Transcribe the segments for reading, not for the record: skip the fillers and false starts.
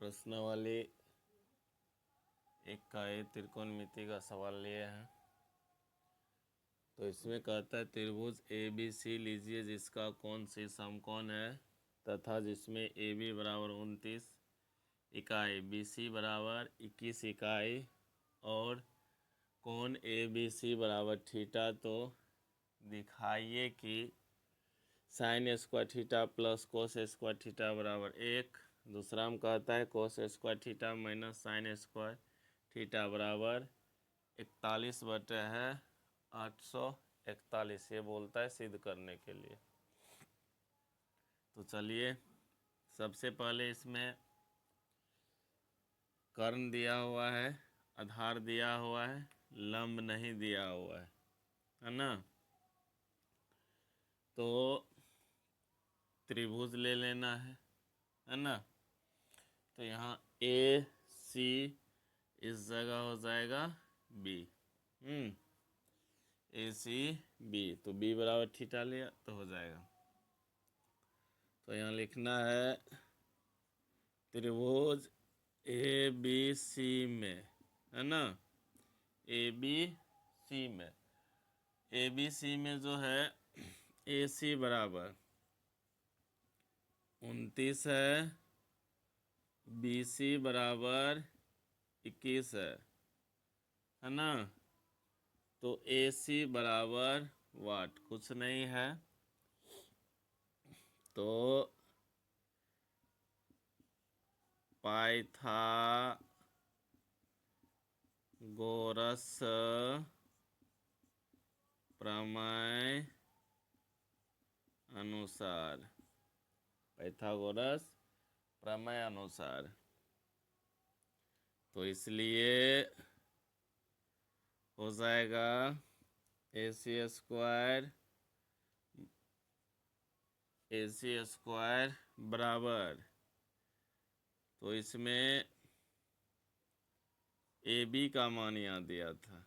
प्रश्नावली एक का ए त्रिकोणमिति का सवाल लिए हैं। तो इसमें कहता है त्रिभुज ए बी सी लीजिए जिसका कोण सी समकोण है तथा जिसमें ए बी बराबर 29 इकाई, बी सी बराबर 21 इकाई और कोण ए बी सी बराबर थीटा। तो दिखाइए कि sine square theta plus cos square theta बराबर 1। दूसरा में कहता है cos square theta minus sine square theta बराबर 41/841। ये बोलता है सिद्ध करने के लिए। तो चलिए सबसे पहले इसमें कर्ण दिया हुआ है, आधार दिया हुआ है, लंब नहीं दिया हुआ है ना। तो त्रिभुज ले लेना है ना। तो यहाँ ए सी इस जगह हो जाएगा बी। ए सी बी, तो बी बराबर थीटा लिया तो हो जाएगा। तो यहाँ लिखना है त्रिभुज ए बी सी में, है ना। ए बी सी में, ए बी सी में जो है ए सी बराबर 29 है, बी सी बराबर 21 है ना। तो ए सी बराबर वाट कुछ नहीं है, तो पाइथागोरस प्रमेय अनुसार, पाइथागोरस प्रमेय अनुसार, तो इसलिए हो जाएगा ए सी स्क्वायर बराबर, तो इसमें ए बी का मान यहाँ दिया था,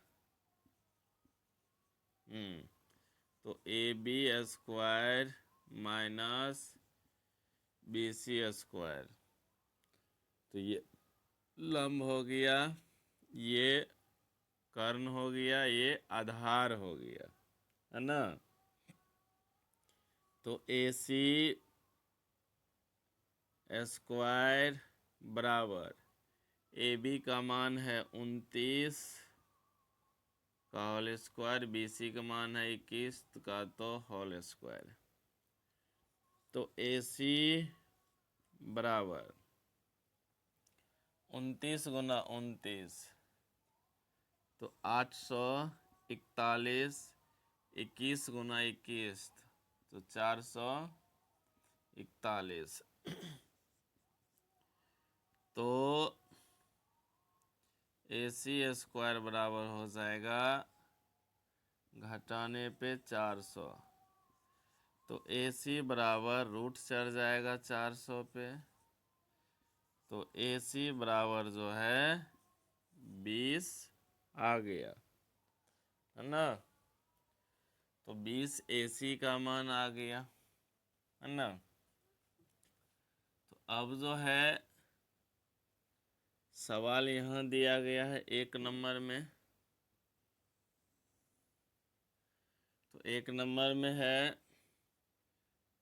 तो A B square minus B C square, तो ये लंब हो गया, ये कर्ण हो गया, ये आधार हो गया, है ना। तो ए सी स्क्वायर बराबर ए बी का मान है 29 का होल स्क्वायर, बी सी का मान है 21 का तो होल स्क्वायर। तो ए सी बराबर 29 गुना 29 तो 841, 21 गुना 21 तो 441। तो ए सी स्क्वायर बराबर हो जाएगा घटाने पे 400, तो ए सी बराबर रूट चढ़ जाएगा 400 पे, तो ए सी बराबर जो है 20 आ गया, है ना। तो 20 ए सी का मान आ गया, है ना। तो अब जो है सवाल यहाँ दिया गया है 1 नंबर में, तो 1 नंबर में है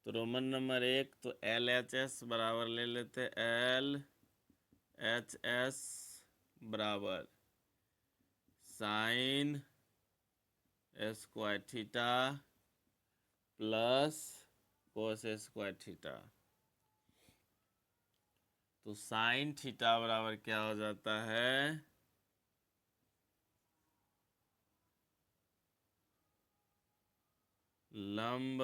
तो रोमन नंबर 1, तो एल एच एस बराबर ले लेते, एल एच एस बराबर sine square theta plus cos square theta. तो साइन थीटा बराबर क्या हो जाता है, लंब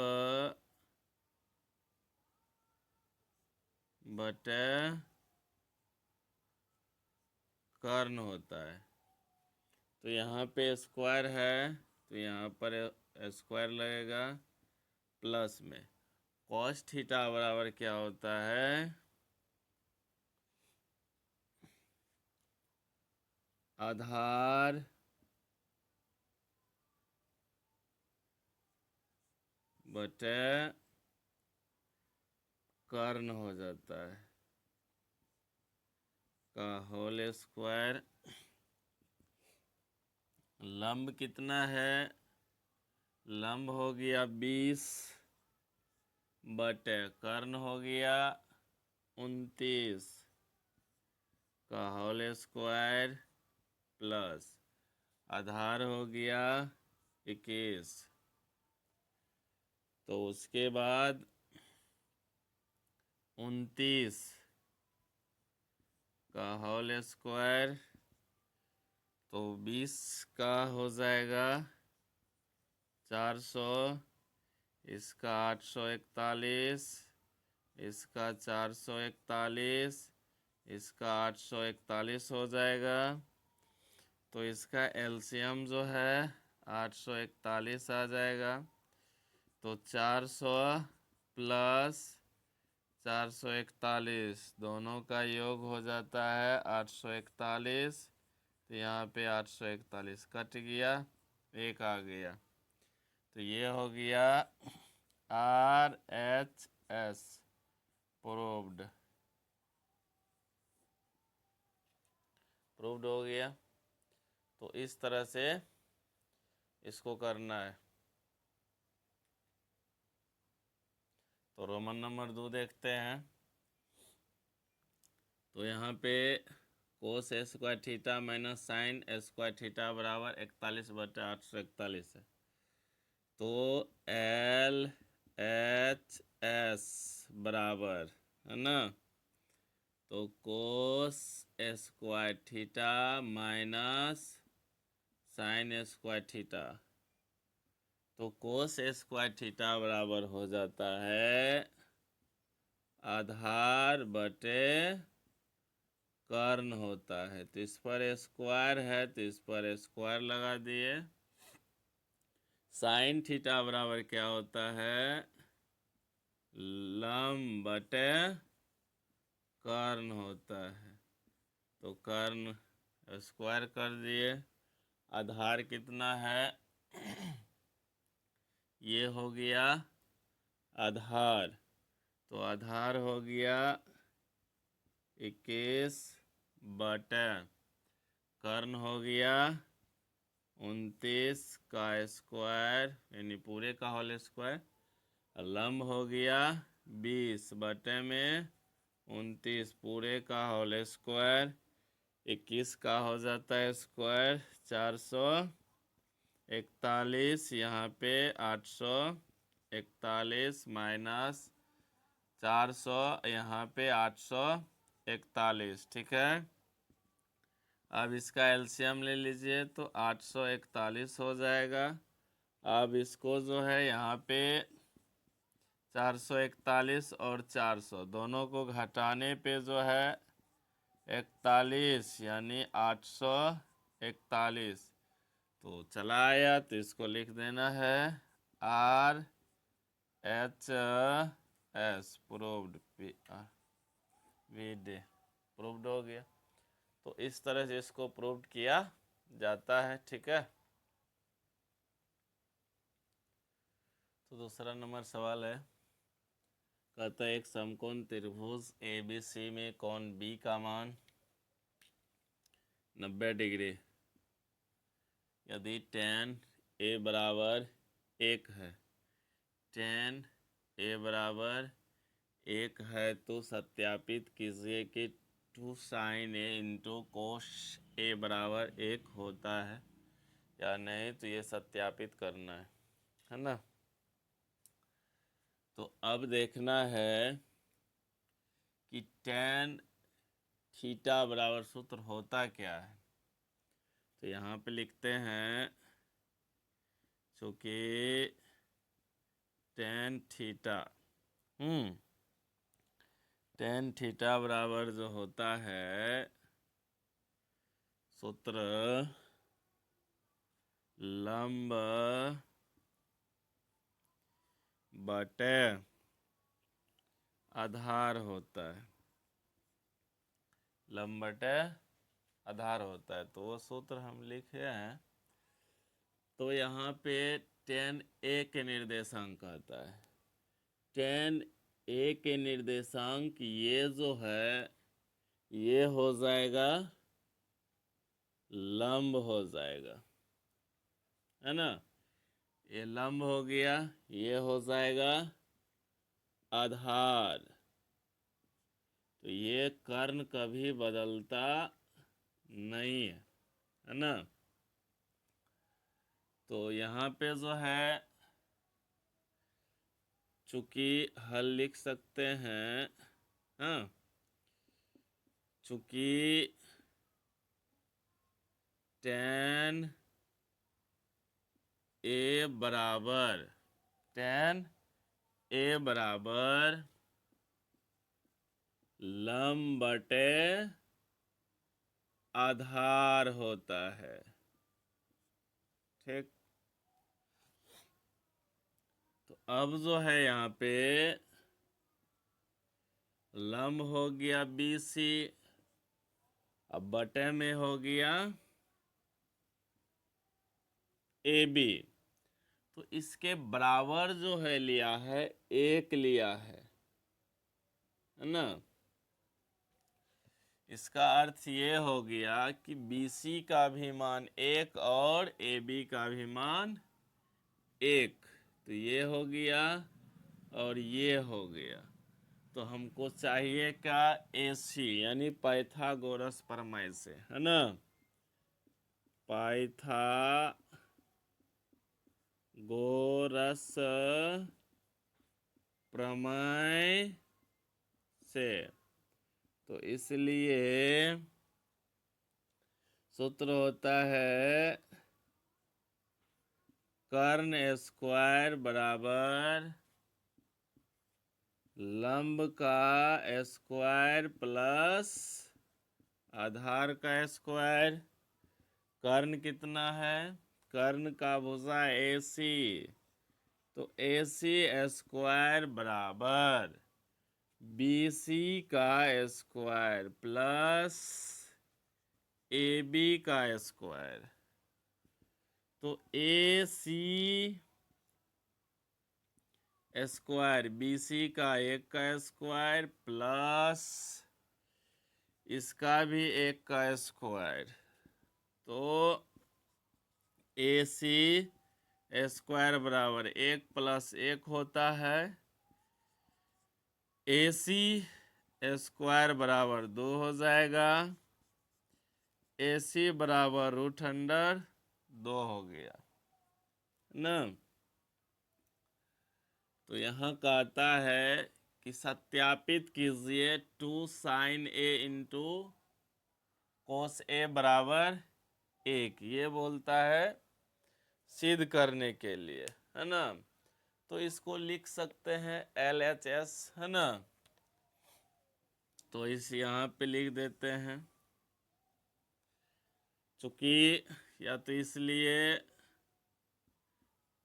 बटे कर्ण होता है। तो यहाँ पे स्क्वायर है तो यहाँ पर स्क्वायर लगेगा, प्लस में कॉस थीटा बराबर क्या होता है, आधार बटे कर्ण हो जाता है। का होल स्क्वायर। लंब कितना है? लंब हो गया 20 बटे कर्ण हो गया 29 का होल स्क्वायर प्लस आधार हो गया 21। तो उसके बाद 29 का होल स्क्वायर, तो 20 का हो जाएगा 400, इसका 841, इसका 441, इसका 841 हो जाएगा। तो इसका एलसीएम जो है 841 आ जाएगा। तो 400 प्लस 441 दोनों का योग हो जाता है 841। तो यहाँ पे 841 कट गया, एक आ गया। तो ये हो गया RHS प्रूव्ड हो गया। तो इस तरह से इसको करना है। तो रोमन नंबर 2 देखते हैं। तो यहाँ पे cos square theta minus sine square theta बराबर 41/841 है। तो LHS बराबर है ना, तो cos square theta minus sine square theta, तो कोस स्क्वायर थीटा बराबर हो जाता है आधार बटे कर्ण होता है। तो इस पर स्क्वायर है तो इस पर स्क्वायर लगा दिए। साइन थीटा बराबर क्या होता है? लंब बटे कर्ण होता है। तो कर्ण स्क्वायर कर दिए। आधार कितना है? ये हो गया आधार, तो आधार हो गया 21 बटे कर्ण हो गया 29 का स्क्वायर यानी पूरे का होल स्क्वायर। लंब हो गया 20 बटे में 29 पूरे का होल स्क्वायर। 21 का हो जाता है स्क्वायर 441, यहाँ पे 841 माइनस 400, यहाँ पे 841, ठीक है। अब इसका एलसीएम ले लीजिए तो 841 हो जाएगा। अब इसको जो है यहाँ पे 441 और 400 दोनों को घटाने पे जो है 41 यानी 841 तो चला आया। तो इसको लिख देना है RHS प्रूव्ड, प्रूव्ड हो गया। तो इस तरह से इसको प्रूव्ड किया जाता है, ठीक है। तो दूसरा नंबर सवाल है, कहता है एक समकोण त्रिभुज ABC में कोण B का मान 90 डिग्री यदि tan A बराबर 1 है, tan A बराबर 1 है तो सत्यापित कीजिए कि 2 sin A into cos A बराबर 1 होता है या नहीं। तो ये सत्यापित करना है ना। तो अब देखना है कि tan थीटा बराबर सूत्र होता क्या है। तो यहाँ पे लिखते हैं, चूँकि tan थीटा tan थीटा बराबर जो होता है सूत्र लंब बटे आधार होता है, लंब बटे आधार होता है। तो वो सूत्र हम लिखे हैं। तो यहाँ पे tan A के निर्देशांक आता है। tan A के निर्देशांक ये जो है ये हो जाएगा लंब हो जाएगा, है ना। ये लंब हो गया, ये हो जाएगा आधार। तो ये कर्ण कभी बदलता नहीं है ना। तो यहाँ पे जो है, चूंकि हल लिख सकते हैं, हाँ, चूंकि tan ए बराबर tan ए बराबर लंब बटे आधार होता है, ठीक। तो अब जो है यहाँ पे लंब हो गया BC, अब बटे में हो गया AB। तो इसके बराबर जो है लिया है, 1 लिया है ना। इसका अर्थ ये हो गया कि BC का भी मान 1 और AB का भी मान 1। तो ये हो गया और ये हो गया। तो हमको चाहिए क्या, AC यानी पाइथागोरस प्रमेय से, है ना। पाइथागोरस प्रमेय से। तो इसलिए सूत्र होता है कर्ण स्क्वायर बराबर लंब का स्क्वायर प्लस आधार का स्क्वायर। कर्ण कितना है, कर्ण का भुजा AC, तो AC स्क्वायर बराबर BC का स्क्वायर प्लस AB का स्क्वायर। तो AC स्क्वायर BC का 1 का स्क्वायर प्लस इसका भी 1 का स्क्वायर। तो AC स्क्वायर बराबर 1 प्लस 1 होता है। AC स्क्वायर बराबर 2 हो जाएगा। AC बराबर √2 हो गया ना। तो यहाँ कहता है कि सत्यापित कीजिए 2 sin A into cos A बराबर 1। ये बोलता है सिद्ध करने के लिए, है ना। तो इसको लिख सकते हैं LHS, है ना। तो इस यहाँ पे लिख देते हैं, चूंकि या तो इसलिए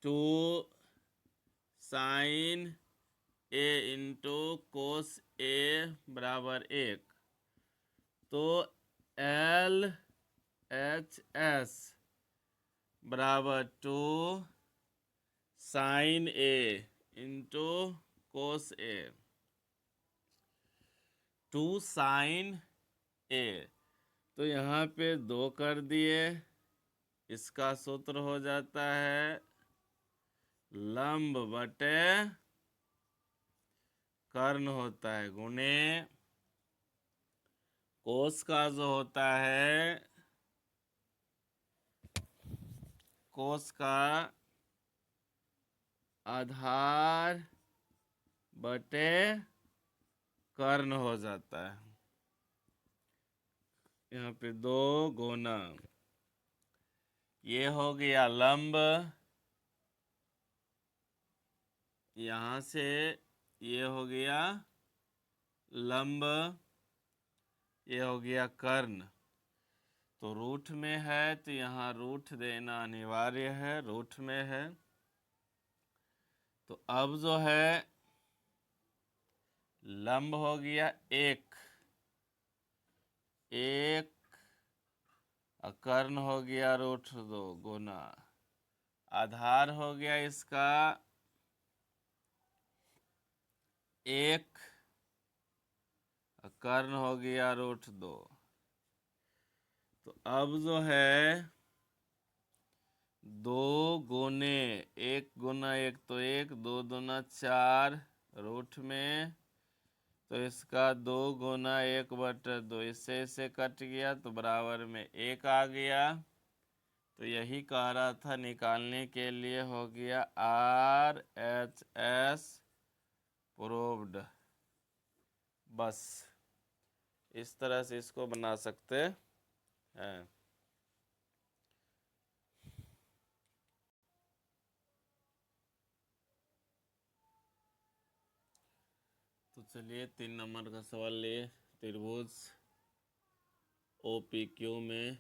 2 sin A into cos A बराबर 1। तो LHS बराबर 2 sin A into cos A, 2 sin A। तो यहाँ पे 2 कर दिए। इसका सूत्र हो जाता है लंब बटे कर्ण होता है गुणे कोस का जो होता है, कोस का आधार बटे कर्ण हो जाता है। यहाँ पे 2 गुना, ये हो गया लंब, यहाँ से ये हो गया लंब, ये हो गया कर्ण। तो रूट में है तो यहाँ रूट देना अनिवार्य है, रूट में है। तो अब जो है लंब हो गया 1 और कर्ण हो गया √2 गुना, आधार हो गया इसका 1 कर्ण हो गया √2। तो अब जो है 2 गुने 1 गुना 1 तो 1, 2 दूना 4 रूट में, तो इसका 2 गुना 1/2, इससे कट गया तो बराबर में 1 आ गया। तो यही कह रहा था, निकालने के लिए हो गया RHS प्रूव्ड। बस इस तरह से इसको बना सकते हैं। तो चलिए 3 नंबर का सवाल लिए। त्रिभुज OPQ में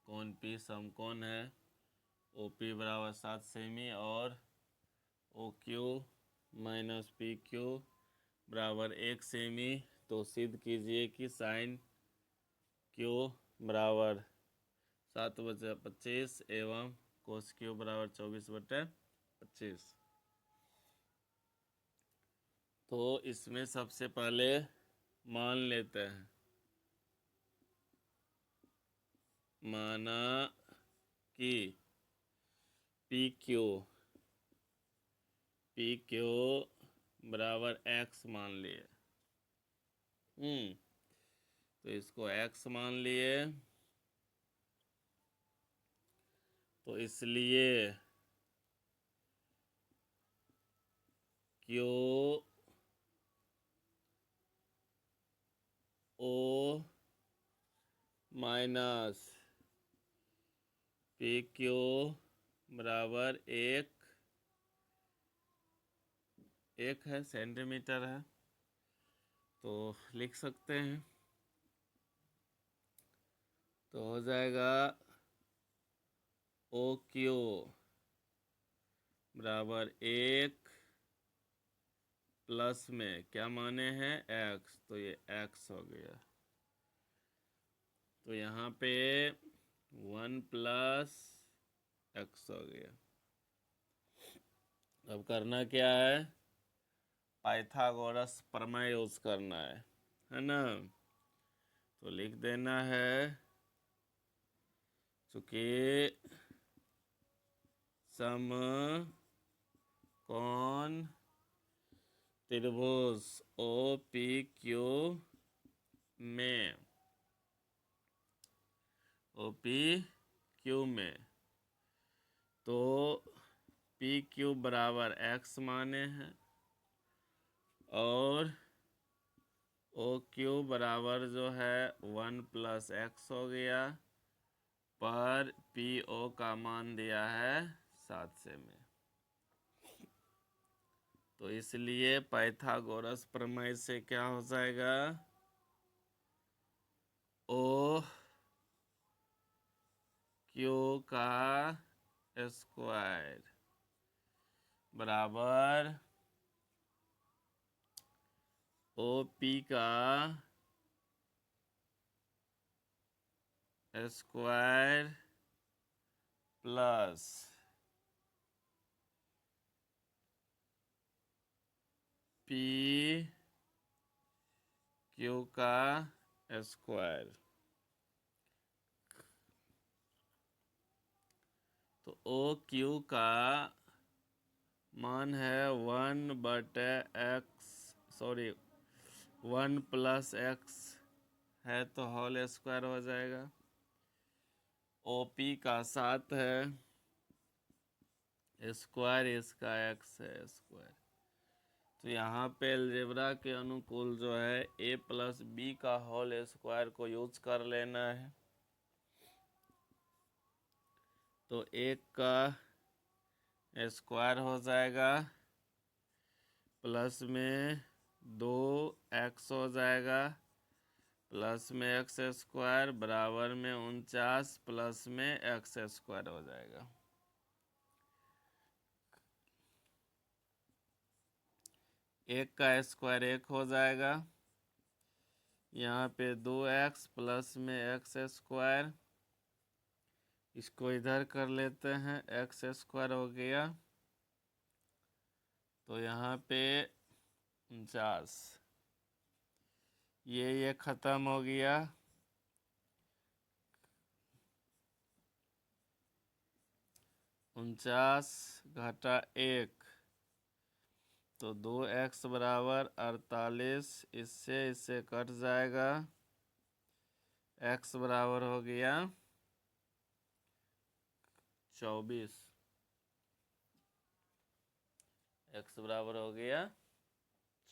कौन P समकोण है। OP बराबर 7 सेमी और OQ माइनस PQ बराबर 1 सेमी। तो सिद्ध कीजिए कि साइन Q बराबर 7/25 एवं कोस Q बराबर 24/25। तो इसमें सबसे पहले मान लेते हैं। माना कि PQ बराबर x मान लिए। तो इसको x मान लिए, तो इसलिए Q O माइनस PQ बराबर 1 है, सेंटीमीटर है। तो लिख सकते हैं। तो हो जाएगा OQ बराबर 1 प्लस में क्या माने हैं x, तो ये x हो गया। तो यहाँ पे 1 प्लस x हो गया। अब करना क्या है, पाइथागोरस प्रमेय यूज करना है ना। तो लिख देना है, चूंकि समकोण त्रिभुज OPQ में तो PQ बराबर x माने हैं और OQ बराबर जो है 1 प्लस x हो गया, पर PO का मान दिया है 7 सेमी। तो इसलिए पाइथागोरस प्रमेय से क्या हो जाएगा, OQ का स्क्वायर बराबर OP का स्क्वायर प्लस PQ का स्क्वायर। तो OQ का मान है 1 प्लस x है, तो होल स्क्वायर हो जाएगा। OP का 7 है, स्क्वायर इसका x है स्क्वायर। तो यहाँ पे अलजेब्रा के अनुकूल जो है a प्लस b का होल स्क्वायर को यूज कर लेना है। तो 1 का स्क्वायर हो जाएगा, प्लस में 2x हो जाएगा, प्लस में x स्क्वायर बराबर में 49 प्लस में x स्क्वायर हो जाएगा। एक का स्क्वायर 1 हो जाएगा, यहाँ पे 2x प्लस में x स्क्वायर, इसको इधर कर लेते हैं, x स्क्वायर हो गया। तो यहाँ पे 49 ये खत्म हो गया। उनचास घटा 1 तो 2x बराबर 48। इससे कट जाएगा। x बराबर हो गया 24। x बराबर हो गया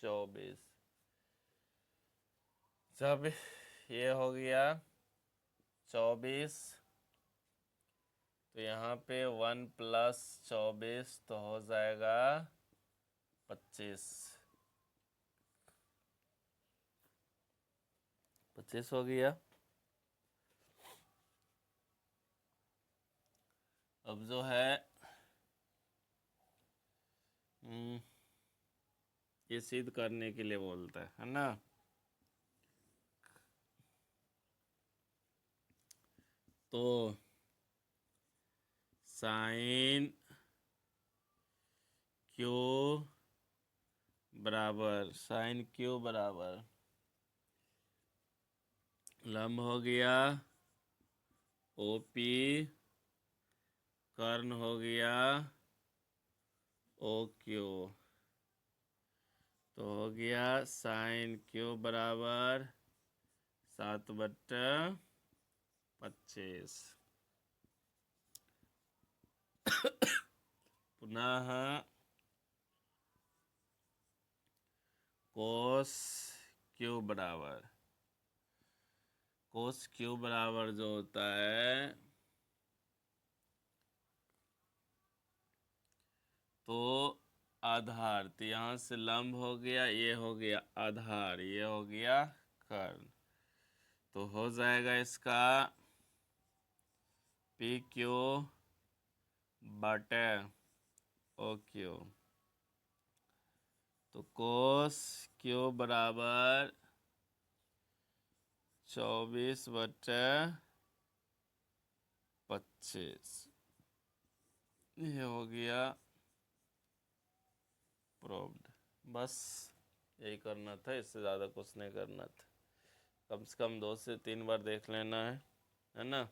24। जब ये हो गया 24 तो यहाँ पे 1 + 24 तो हो जाएगा 25। 25 हो गया। अब जो है ये सिद्ध करने के लिए बोलता है ना। तो साइन क्यू बराबर लंब हो गया OP, कर्ण हो गया OQ। तो हो गया साइन क्यू बराबर 7/25। पुनः कोस क्यू बराबर जो होता है तो आधार, तो यहाँ से लंब हो गया, ये हो गया आधार, ये हो गया कर्ण। तो हो जाएगा इसका PQ बटे OQ। तो कोस क्यू बराबर 24/25। ये हो गया प्रूव्ड। बस यही करना था, इससे ज़्यादा कुछ नहीं करना था। कम से कम 2 से 3 बार देख लेना है ना।